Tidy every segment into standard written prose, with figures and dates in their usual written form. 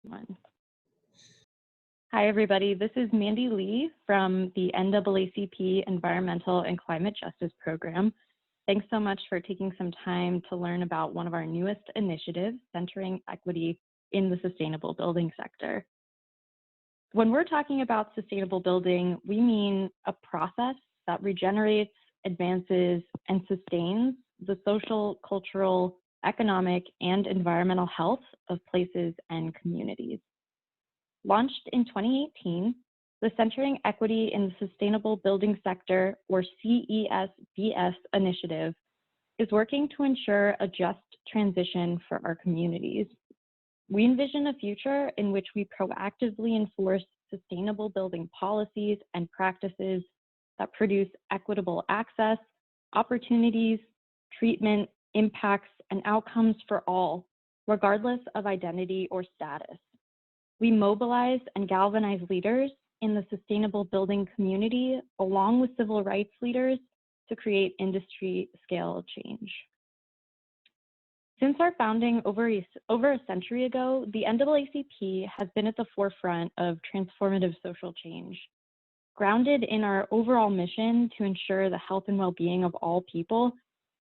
One. Hi, everybody. This is Mandy Lee from the NAACP Environmental and Climate Justice Program. Thanks so much for taking some time to learn about one of our newest initiatives, centering equity in the sustainable building sector. When we're talking about sustainable building, we mean a process that regenerates, advances, and sustains the social, cultural, economic, and environmental health of places and communities. Launched in 2018, the Centering Equity in the Sustainable Building Sector, or CESBS initiative, is working to ensure a just transition for our communities. We envision a future in which we proactively enforce sustainable building policies and practices that produce equitable access, opportunities, treatment, impacts, and outcomes for all, regardless of identity or status. We mobilize and galvanize leaders in the sustainable building community, along with civil rights leaders, to create industry-scale change. Since our founding over a century ago, the NAACP has been at the forefront of transformative social change. Grounded in our overall mission to ensure the health and well-being of all people,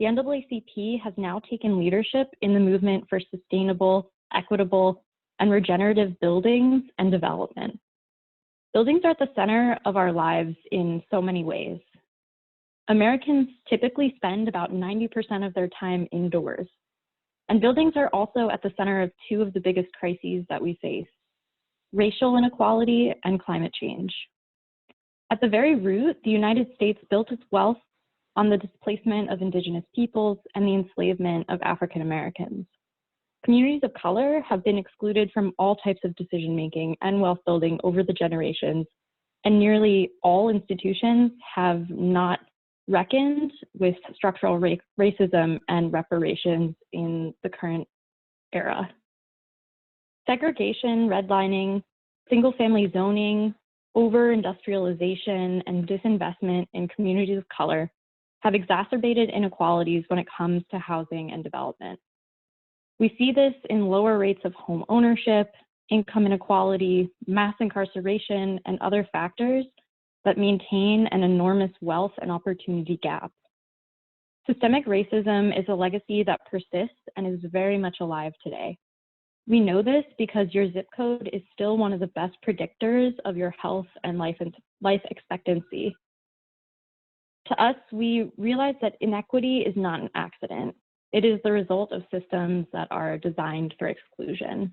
the NAACP has now taken leadership in the movement for sustainable, equitable, and regenerative buildings and development. Buildings are at the center of our lives in so many ways. Americans typically spend about 90% of their time indoors. And buildings are also at the center of two of the biggest crises that we face: racial inequality and climate change. At the very root, the United States built its wealth on the displacement of indigenous peoples and the enslavement of African Americans. Communities of color have been excluded from all types of decision-making and wealth building over the generations, and nearly all institutions have not reckoned with structural racism and reparations in the current era. Segregation, redlining, single-family zoning, over-industrialization, and disinvestment in communities of color have exacerbated inequalities when it comes to housing and development. We see this in lower rates of home ownership, income inequality, mass incarceration, and other factors that maintain an enormous wealth and opportunity gap. Systemic racism is a legacy that persists and is very much alive today. We know this because your zip code is still one of the best predictors of your health and life expectancy. To us, we realize that inequity is not an accident. It is the result of systems that are designed for exclusion.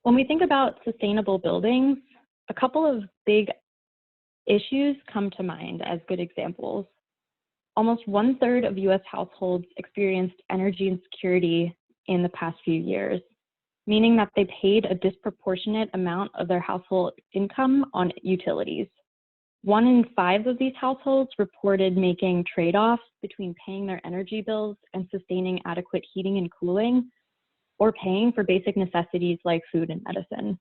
When we think about sustainable buildings, a couple of big issues come to mind as good examples. Almost 1/3 of US households experienced energy insecurity in the past few years, meaning that they paid a disproportionate amount of their household income on utilities. 1 in 5 of these households reported making trade-offs between paying their energy bills and sustaining adequate heating and cooling, or paying for basic necessities like food and medicine.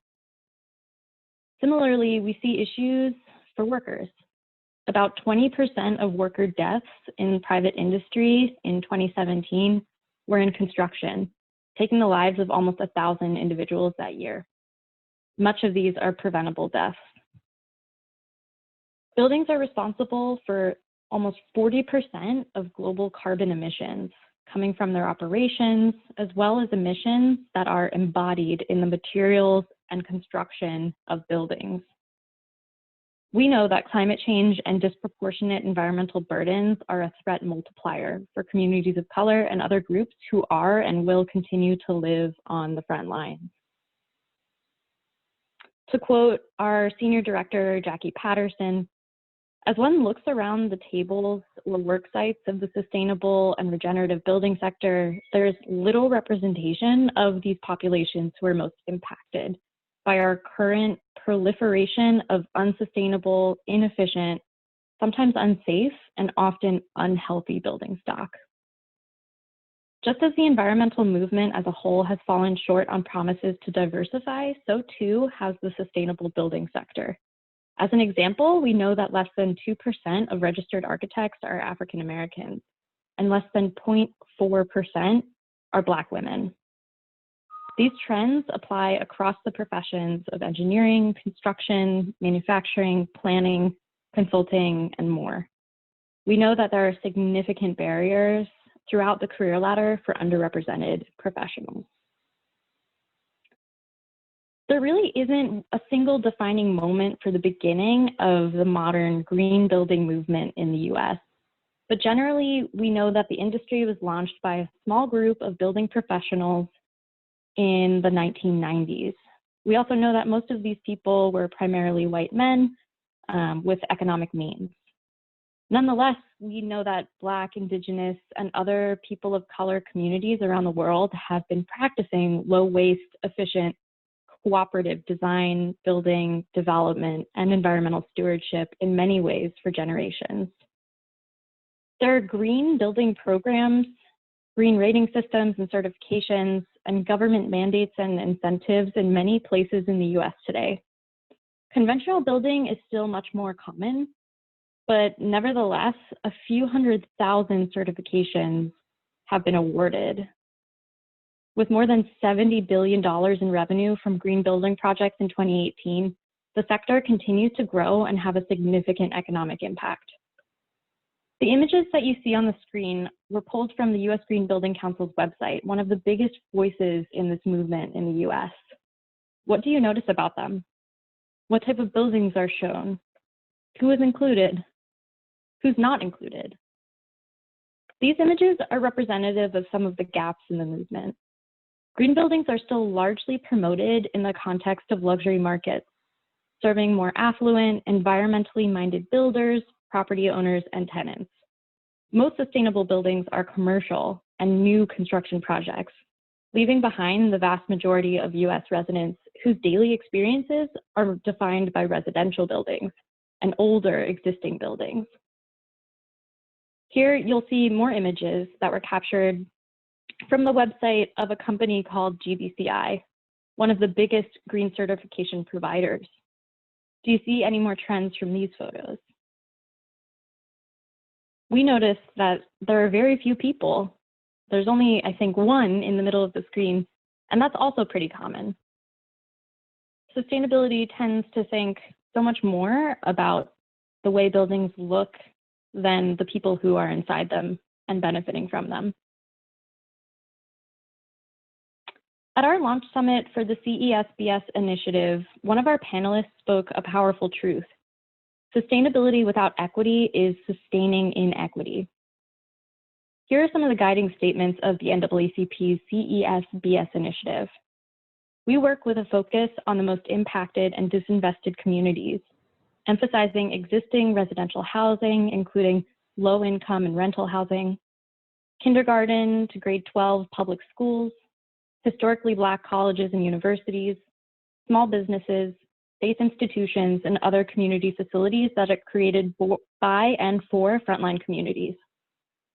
Similarly, we see issues for workers. About 20% of worker deaths in private industry in 2017 were in construction, taking the lives of almost 1,000 individuals that year. Much of these are preventable deaths. Buildings are responsible for almost 40% of global carbon emissions coming from their operations, as well as emissions that are embodied in the materials and construction of buildings. We know that climate change and disproportionate environmental burdens are a threat multiplier for communities of color and other groups who are and will continue to live on the front lines. To quote our senior director, Jackie Patterson, "As one looks around the tables or work sites of the sustainable and regenerative building sector, there is little representation of these populations who are most impacted by our current proliferation of unsustainable, inefficient, sometimes unsafe, and often unhealthy building stock." Just as the environmental movement as a whole has fallen short on promises to diversify, so too has the sustainable building sector. As an example, we know that less than 2% of registered architects are African Americans, and less than 0.4% are Black women. These trends apply across the professions of engineering, construction, manufacturing, planning, consulting, and more. We know that there are significant barriers throughout the career ladder for underrepresented professionals. There really isn't a single defining moment for the beginning of the modern green building movement in the US, but generally we know that the industry was launched by a small group of building professionals in the 1990s. We also know that most of these people were primarily white men with economic means. Nonetheless, we know that Black, Indigenous, and other people of color communities around the world have been practicing low waste, efficient, cooperative design, building, development, and environmental stewardship in many ways for generations. There are green building programs, green rating systems and certifications, and government mandates and incentives in many places in the US today. Conventional building is still much more common, but nevertheless, a few 100,000 certifications have been awarded. With more than $70 billion in revenue from green building projects in 2018, the sector continues to grow and have a significant economic impact. The images that you see on the screen were pulled from the US Green Building Council's website, one of the biggest voices in this movement in the US. What do you notice about them? What type of buildings are shown? Who is included? Who's not included? These images are representative of some of the gaps in the movement. Green buildings are still largely promoted in the context of luxury markets, serving more affluent, environmentally minded builders, property owners, and tenants. Most sustainable buildings are commercial and new construction projects, leaving behind the vast majority of US residents whose daily experiences are defined by residential buildings and older existing buildings. Here you'll see more images that were captured from the website of a company called GBCI, one of the biggest green certification providers. Do you see any more trends from these photos? We noticed that there are very few people. There's only, I think, one in the middle of the screen, and that's also pretty common. Sustainability tends to think so much more about the way buildings look than the people who are inside them and benefiting from them. At our launch summit for the CESBS initiative, one of our panelists spoke a powerful truth. Sustainability without equity is sustaining inequity. Here are some of the guiding statements of the NAACP's CESBS initiative. We work with a focus on the most impacted and disinvested communities, emphasizing existing residential housing, including low-income and rental housing, kindergarten to grade 12 public schools, historically Black colleges and universities, small businesses, faith institutions, and other community facilities that are created by and for frontline communities.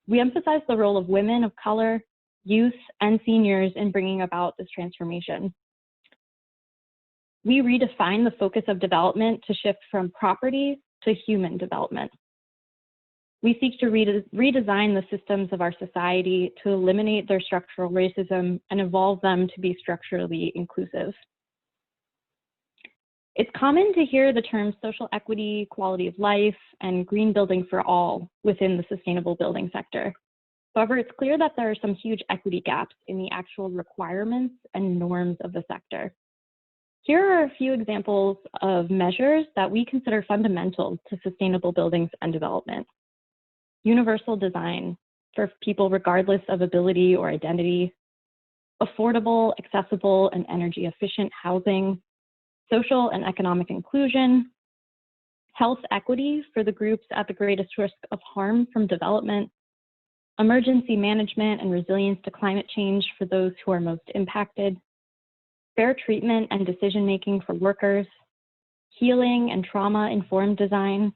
We emphasize the role of women of color, youth, and seniors in bringing about this transformation. We redefine the focus of development to shift from property to human development. We seek to redesign the systems of our society to eliminate their structural racism and evolve them to be structurally inclusive. It's common to hear the terms social equity, quality of life, and green building for all within the sustainable building sector. However, it's clear that there are some huge equity gaps in the actual requirements and norms of the sector. Here are a few examples of measures that we consider fundamental to sustainable buildings and development. Universal design for people regardless of ability or identity, affordable, accessible, and energy efficient housing, social and economic inclusion, health equity for the groups at the greatest risk of harm from development, emergency management and resilience to climate change for those who are most impacted, fair treatment and decision-making for workers, healing and trauma-informed design,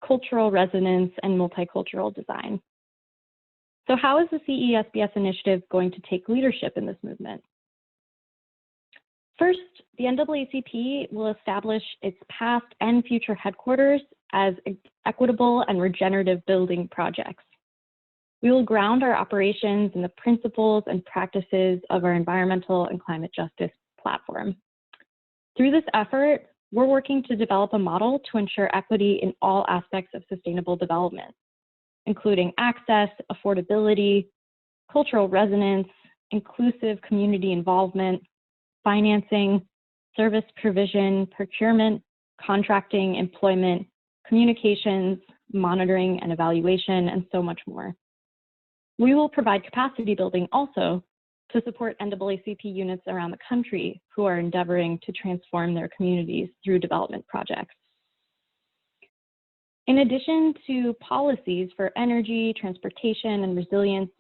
cultural resonance, and multicultural design. So how is the CESBS initiative going to take leadership in this movement? First, the NAACP will establish its past and future headquarters as equitable and regenerative building projects. We will ground our operations in the principles and practices of our environmental and climate justice platform. Through this effort, we're working to develop a model to ensure equity in all aspects of sustainable development, including access, affordability, cultural resonance, inclusive community involvement, financing, service provision, procurement, contracting, employment, communications, monitoring and evaluation, and so much more. We will provide capacity building also to support NAACP units around the country who are endeavoring to transform their communities through development projects. In addition to policies for energy, transportation, and resilience,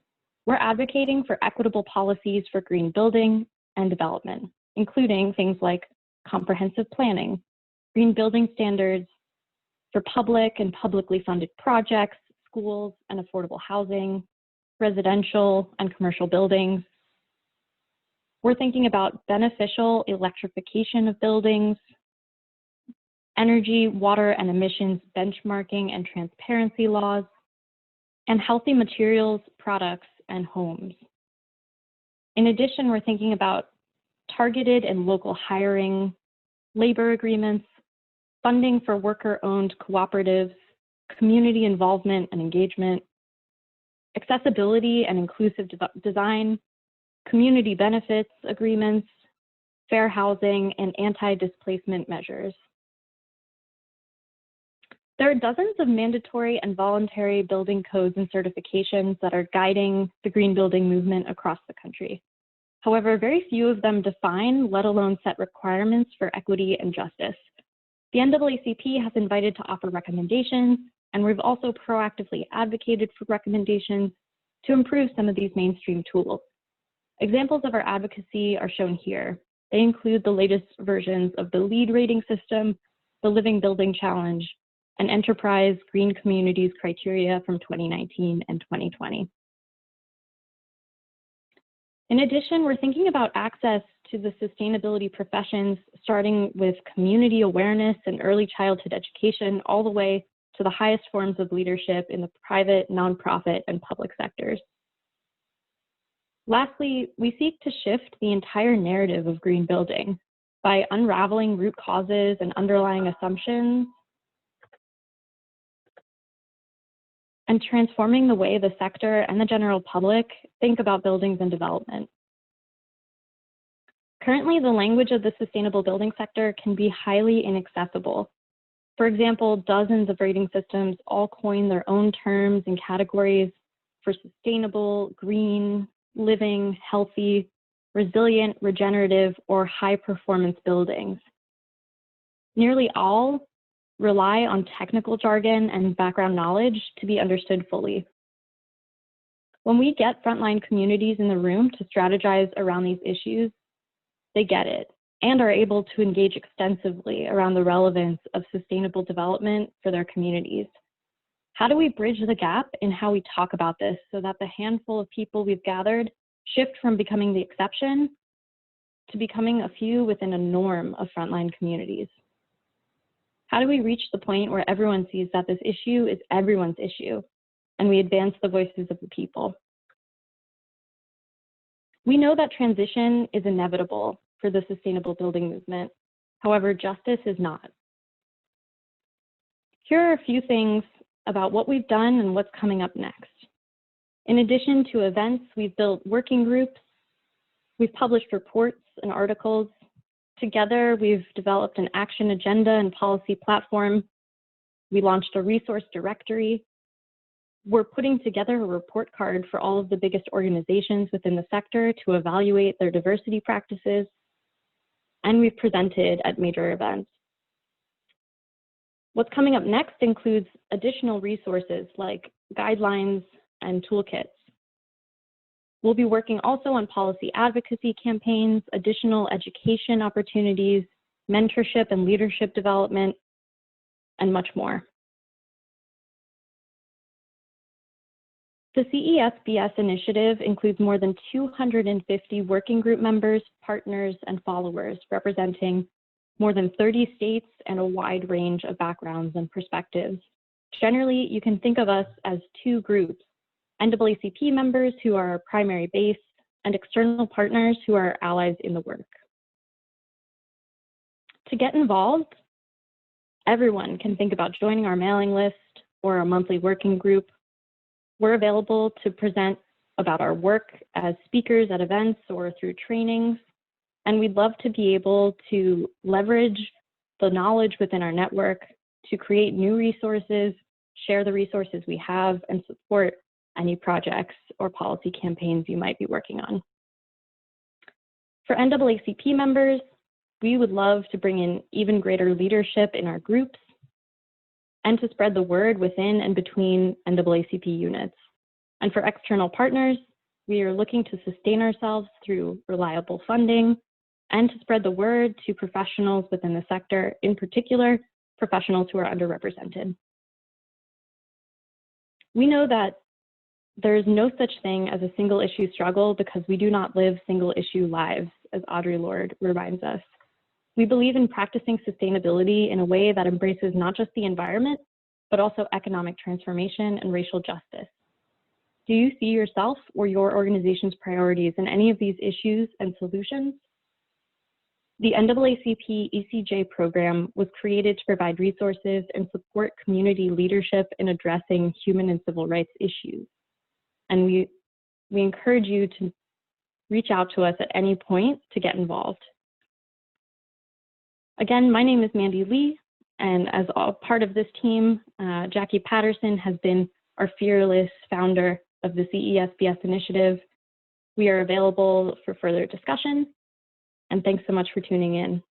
we're advocating for equitable policies for green building and development, including things like comprehensive planning, green building standards for public and publicly funded projects, schools and affordable housing, residential and commercial buildings. We're thinking about beneficial electrification of buildings, energy, water, and emissions benchmarking and transparency laws, and healthy materials, products, and homes. In addition, we're thinking about targeted and local hiring, labor agreements, funding for worker-owned cooperatives, community involvement and engagement, accessibility and inclusive design, community benefits agreements, fair housing, and anti-displacement measures. There are dozens of mandatory and voluntary building codes and certifications that are guiding the green building movement across the country. However, very few of them define, let alone set requirements for equity and justice. The NAACP has invited to offer recommendations, and we've also proactively advocated for recommendations to improve some of these mainstream tools. Examples of our advocacy are shown here. They include the latest versions of the LEED rating system, the Living Building Challenge, and Enterprise Green Communities criteria from 2019 and 2020. In addition, we're thinking about access to the sustainability professions, starting with community awareness and early childhood education, all the way to the highest forms of leadership in the private, nonprofit, and public sectors. Lastly, we seek to shift the entire narrative of green building by unraveling root causes and underlying assumptions and transforming the way the sector and the general public think about buildings and development. Currently, the language of the sustainable building sector can be highly inaccessible. For example, dozens of rating systems all coin their own terms and categories for sustainable, green, living, healthy, resilient, regenerative, or high-performance buildings. Nearly all rely on technical jargon and background knowledge to be understood fully. When we get frontline communities in the room to strategize around these issues, they get it and are able to engage extensively around the relevance of sustainable development for their communities. How do we bridge the gap in how we talk about this so that the handful of people we've gathered shift from becoming the exception to becoming a few within a norm of frontline communities? How do we reach the point where everyone sees that this issue is everyone's issue and we advance the voices of the people? We know that transition is inevitable for the sustainable building movement. However, justice is not. Here are a few things about what we've done and what's coming up next. In addition to events, we've built working groups, we've published reports and articles. Together, we've developed an action agenda and policy platform. We launched a resource directory. We're putting together a report card for all of the biggest organizations within the sector to evaluate their diversity practices. And we've presented at major events. What's coming up next includes additional resources like guidelines and toolkits. We'll be working also on policy advocacy campaigns, additional education opportunities, mentorship and leadership development, and much more. The CESBS initiative includes more than 250 working group members, partners, and followers representing more than 30 states and a wide range of backgrounds and perspectives. Generally, you can think of us as two groups NAACP members who are our primary base, and external partners who are allies in the work. To get involved, everyone can think about joining our mailing list or a monthly working group. We're available to present about our work as speakers at events or through trainings, and we'd love to be able to leverage the knowledge within our network to create new resources, share the resources we have, and support any projects or policy campaigns you might be working on. For NAACP members, we would love to bring in even greater leadership in our groups and to spread the word within and between NAACP units. And for external partners, we are looking to sustain ourselves through reliable funding and to spread the word to professionals within the sector, in particular, professionals who are underrepresented. We know that there is no such thing as a single issue struggle because we do not live single issue lives, as Audre Lorde reminds us. We believe in practicing sustainability in a way that embraces not just the environment, but also economic transformation and racial justice. Do you see yourself or your organization's priorities in any of these issues and solutions? The NAACP ECJ program was created to provide resources and support community leadership in addressing human and civil rights issues. And we encourage you to reach out to us at any point to get involved. Again, my name is Mandy Lee, and as a part of this team, Jackie Patterson has been our fearless founder of the CESBS initiative. We are available for further discussion, and thanks so much for tuning in.